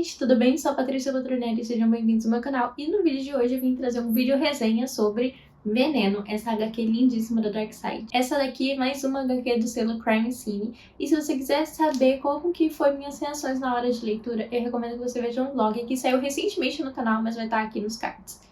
gente, tudo bem? Sou a Patrícia Patronelli, sejam bem-vindos ao meu canal. E no vídeo de hoje eu vim trazer um vídeo resenha sobre Veneno, essa HQ lindíssima da Darkseid. Essa daqui é mais uma HQ do selo Crime Scene. E se você quiser saber como que foi minhas reações na hora de leitura, eu recomendo que você veja um vlog que saiu recentemente no canal, mas vai estar aqui nos cards.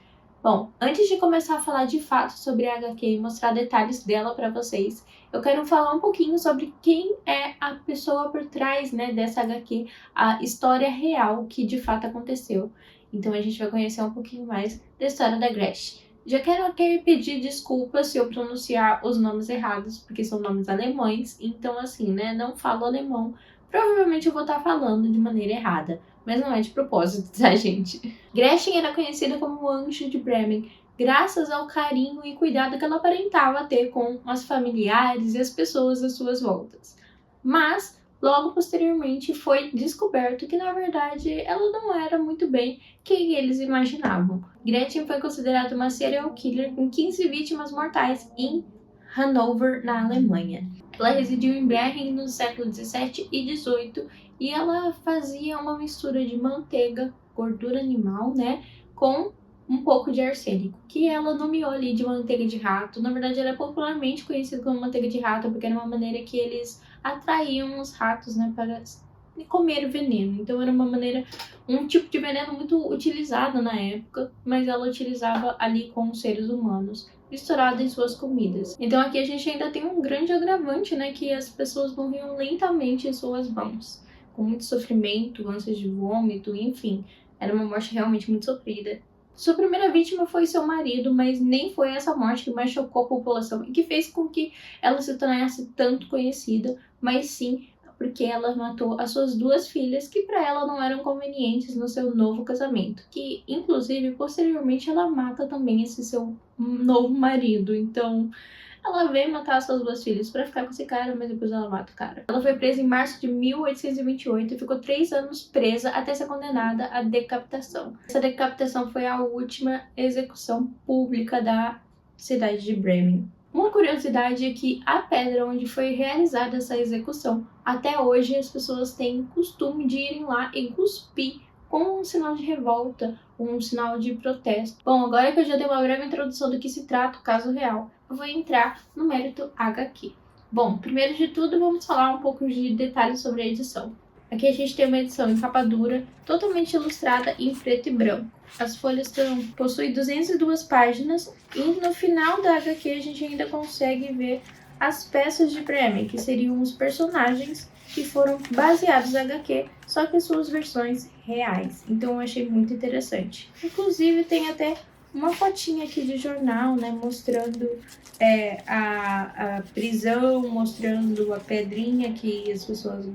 Bom, antes de começar a falar de fato sobre a HQ e mostrar detalhes dela pra vocês, eu quero falar um pouquinho sobre quem é a pessoa por trás, dessa HQ, a história real que de fato aconteceu. Então a gente vai conhecer um pouquinho mais da história da Gresh. Já quero aqui pedir desculpas se eu pronunciar os nomes errados, porque são nomes alemães, então assim, não falo alemão. Provavelmente eu vou estar falando de maneira errada, mas não é de propósito, tá, gente? Gretchen era conhecida como o Anjo de Bremen, graças ao carinho e cuidado que ela aparentava ter com as familiares e as pessoas às suas voltas. Mas, logo posteriormente, foi descoberto que, na verdade, ela não era muito bem quem eles imaginavam. Gretchen foi considerada uma serial killer com 15 vítimas mortais em Hannover, na Alemanha. Ela residiu em Bremen no século XVII e XVIII e ela fazia uma mistura de manteiga, gordura animal, com um pouco de arsênico, que ela nomeou ali de manteiga de rato. Na verdade, ela é popularmente conhecida como manteiga de rato porque era uma maneira que eles atraíam os ratos, para comer veneno. Então era um tipo de veneno muito utilizado na época, mas ela utilizava ali com os seres humanos, misturado em suas comidas. Então aqui a gente ainda tem um grande agravante, que as pessoas morriam lentamente em suas mãos, com muito sofrimento, ânsias de vômito, enfim. Era uma morte realmente muito sofrida. Sua primeira vítima foi seu marido, mas nem foi essa morte que mais chocou a população e que fez com que ela se tornasse tanto conhecida, mas sim porque ela matou as suas duas filhas, que para ela não eram convenientes no seu novo casamento. Que, inclusive, posteriormente ela mata também esse seu novo marido. Então, ela veio matar as suas duas filhas para ficar com esse cara, mas depois ela mata o cara. Ela foi presa em março de 1828 e ficou 3 anos presa até ser condenada à decapitação. Essa decapitação foi a última execução pública da cidade de Bremen. Uma curiosidade é que a pedra onde foi realizada essa execução, até hoje as pessoas têm costume de irem lá e cuspir como um sinal de revolta, um sinal de protesto. Bom, agora que eu já dei uma breve introdução do que se trata o caso real, eu vou entrar no mérito HQ. Bom, primeiro de tudo, vamos falar um pouco de detalhes sobre a edição. Aqui a gente tem uma edição em capa dura, totalmente ilustrada em preto e branco. As folhas possuem 202 páginas e no final da HQ a gente ainda consegue ver as peças de Bremen, que seriam os personagens que foram baseados na HQ, só que suas versões reais. Então eu achei muito interessante. Inclusive tem até uma fotinha aqui de jornal, mostrando a prisão, mostrando a pedrinha que as pessoas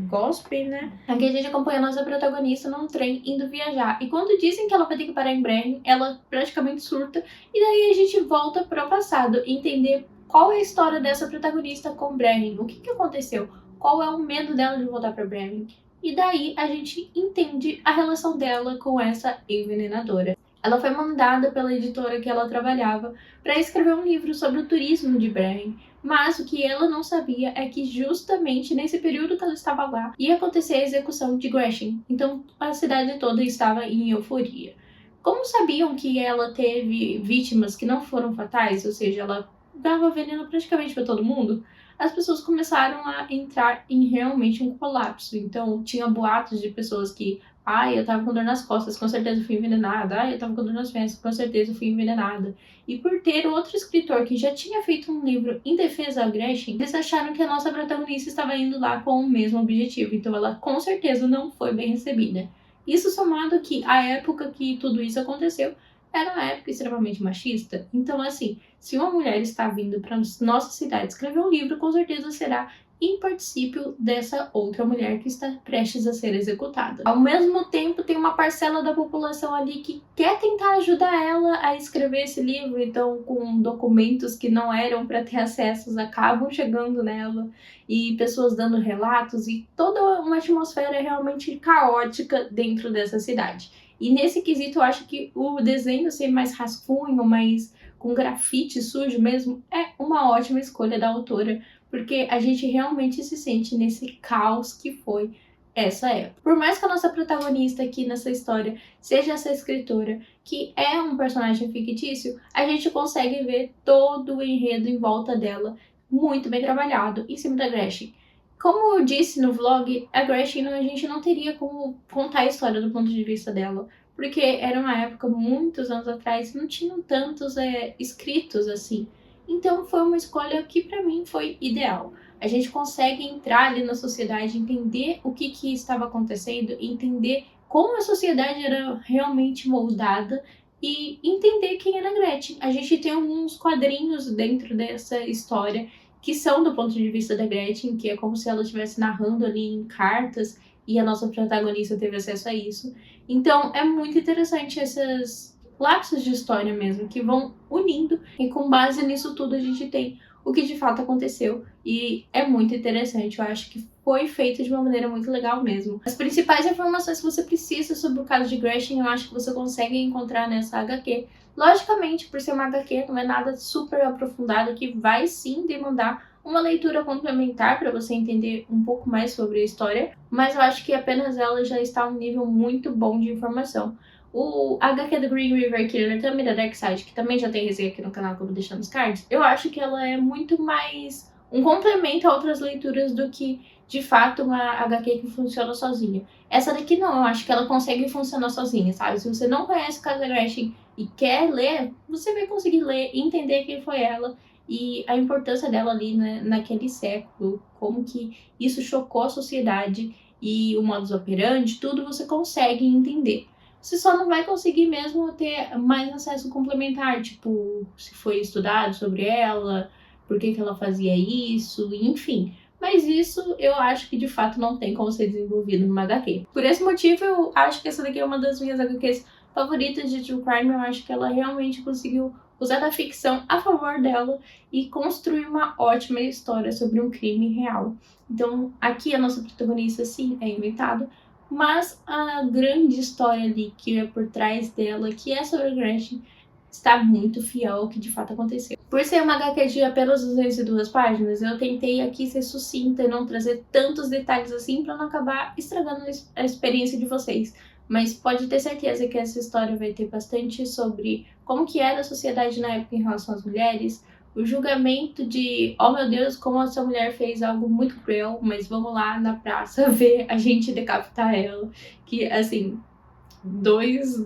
gospem, Aqui a gente acompanha a nossa protagonista num trem indo viajar. E quando dizem que ela vai ter que parar em Bremen, ela praticamente surta. E daí a gente volta para o passado, entender qual é a história dessa protagonista com Bremen. O que aconteceu? Qual é o medo dela de voltar para Bremen? E daí a gente entende a relação dela com essa envenenadora. Ela foi mandada pela editora que ela trabalhava para escrever um livro sobre o turismo de Bremen, mas o que ela não sabia é que justamente nesse período que ela estava lá ia acontecer a execução de Gretchen, então a cidade toda estava em euforia. Como sabiam que ela teve vítimas que não foram fatais, ou seja, ela dava veneno praticamente para todo mundo, as pessoas começaram a entrar em realmente um colapso. Então tinha boatos de pessoas que eu tava com dor nas costas, com certeza fui envenenada. Eu tava com dor nas pernas, com certeza fui envenenada. E por ter outro escritor que já tinha feito um livro em defesa da Gretchen, eles acharam que a nossa protagonista estava indo lá com o mesmo objetivo. Então ela com certeza não foi bem recebida. Isso somado que a época que tudo isso aconteceu era uma época extremamente machista. Então, assim, se uma mulher está vindo para nossa cidade escrever um livro, com certeza será em particípio dessa outra mulher que está prestes a ser executada. Ao mesmo tempo, tem uma parcela da população ali que quer tentar ajudar ela a escrever esse livro, então com documentos que não eram para ter acessos acabam chegando nela e pessoas dando relatos e toda uma atmosfera realmente caótica dentro dessa cidade. E nesse quesito eu acho que o desenho ser mais rascunho, mais com grafite sujo mesmo, é uma ótima escolha da autora, porque a gente realmente se sente nesse caos que foi essa época. Por mais que a nossa protagonista aqui nessa história seja essa escritora, que é um personagem fictício, a gente consegue ver todo o enredo em volta dela, muito bem trabalhado, em cima da Gretchen. Como eu disse no vlog, a Gretchen a gente não teria como contar a história do ponto de vista dela, porque era uma época, muitos anos atrás, não tinham tantos escritos assim. Então foi uma escolha que pra mim foi ideal. A gente consegue entrar ali na sociedade, entender o que estava acontecendo, entender como a sociedade era realmente moldada e entender quem era a Gretchen. A gente tem alguns quadrinhos dentro dessa história que são do ponto de vista da Gretchen, que é como se ela estivesse narrando ali em cartas e a nossa protagonista teve acesso a isso. Então é muito interessante esses lapsos de história mesmo, que vão unindo, e com base nisso tudo a gente tem o que de fato aconteceu, e é muito interessante. Eu acho que foi feito de uma maneira muito legal mesmo. As principais informações que você precisa sobre o caso de Gretchen, eu acho que você consegue encontrar nessa HQ. Logicamente, por ser uma HQ, não é nada super aprofundado, que vai sim demandar uma leitura complementar para você entender um pouco mais sobre a história, mas eu acho que apenas ela já está a um nível muito bom de informação. O HQ do Green River Killer, também da Darkseid, que também já tem resenha aqui no canal que eu vou deixar nos cards, eu acho que ela é muito mais um complemento a outras leituras do que, de fato, uma HQ que funciona sozinha. Essa daqui não, eu acho que ela consegue funcionar sozinha, sabe? Se você não conhece o caso da Gretchen e quer ler, você vai conseguir ler e entender quem foi ela e a importância dela ali, né, naquele século, como que isso chocou a sociedade e o modus operandi, tudo você consegue entender. Você só não vai conseguir mesmo ter mais acesso complementar, tipo, se foi estudado sobre ela, por que ela fazia isso, enfim. Mas isso eu acho que de fato não tem como ser desenvolvido numa HQ. Por esse motivo, eu acho que essa daqui é uma das minhas HQs favoritas de True Crime. Eu acho que ela realmente conseguiu usar da ficção a favor dela e construir uma ótima história sobre um crime real. Então, aqui a nossa protagonista, sim, é inventada, mas a grande história ali que é por trás dela, que é sobre a Gretchen, está muito fiel ao que de fato aconteceu. Por ser uma HQ de apenas 202 páginas, eu tentei aqui ser sucinta e não trazer tantos detalhes assim para não acabar estragando a experiência de vocês. Mas pode ter certeza que essa história vai ter bastante sobre como que era a sociedade na época em relação às mulheres, o julgamento de, oh meu Deus, como essa mulher fez algo muito cruel, mas vamos lá na praça ver a gente decapitar ela. Que, assim, dois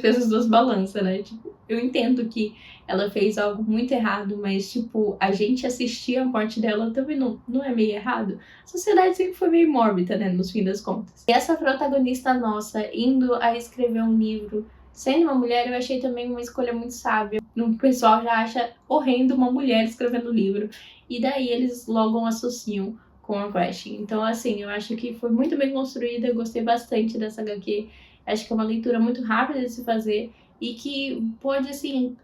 pesos, duas balanças, né? Tipo, eu entendo que ela fez algo muito errado, mas, tipo, a gente assistir a morte dela também não é meio errado. A sociedade sempre foi meio mórbida, né? Nos fins das contas. E essa protagonista nossa indo a escrever um livro sendo uma mulher, eu achei também uma escolha muito sábia. O pessoal já acha horrendo uma mulher escrevendo livro, e daí eles logo associam com a Gretchen. Então, assim, eu acho que foi muito bem construída, eu gostei bastante dessa HQ. Acho que é uma leitura muito rápida de se fazer e que pode, assim,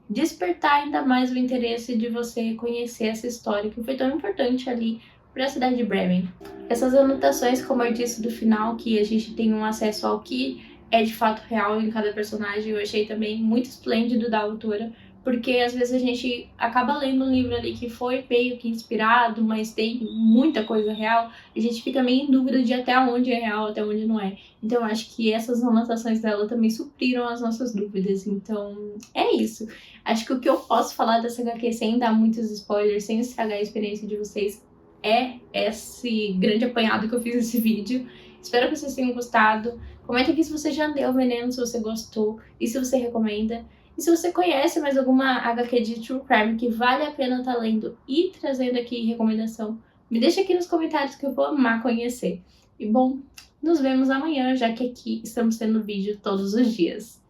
despertar ainda mais o interesse de você conhecer essa história que foi tão importante ali para a cidade de Bremen. Essas anotações, como eu disse do final, que a gente tem um acesso ao que é de fato real em cada personagem, eu achei também muito esplêndido da autora, porque às vezes a gente acaba lendo um livro ali que foi meio que inspirado, mas tem muita coisa real, a gente fica meio em dúvida de até onde é real, até onde não é. Então eu acho que essas anotações dela também supriram as nossas dúvidas. Então é isso. Acho que o que eu posso falar dessa HQ sem dar muitos spoilers, sem estragar a experiência de vocês, é esse grande apanhado que eu fiz nesse vídeo. Espero que vocês tenham gostado. Comenta aqui se você já leu Veneno, se você gostou e se você recomenda. E se você conhece mais alguma HQ de True Crime que vale a pena estar lendo e trazendo aqui recomendação, me deixa aqui nos comentários que eu vou amar conhecer. E bom, nos vemos amanhã, já que aqui estamos tendo vídeo todos os dias.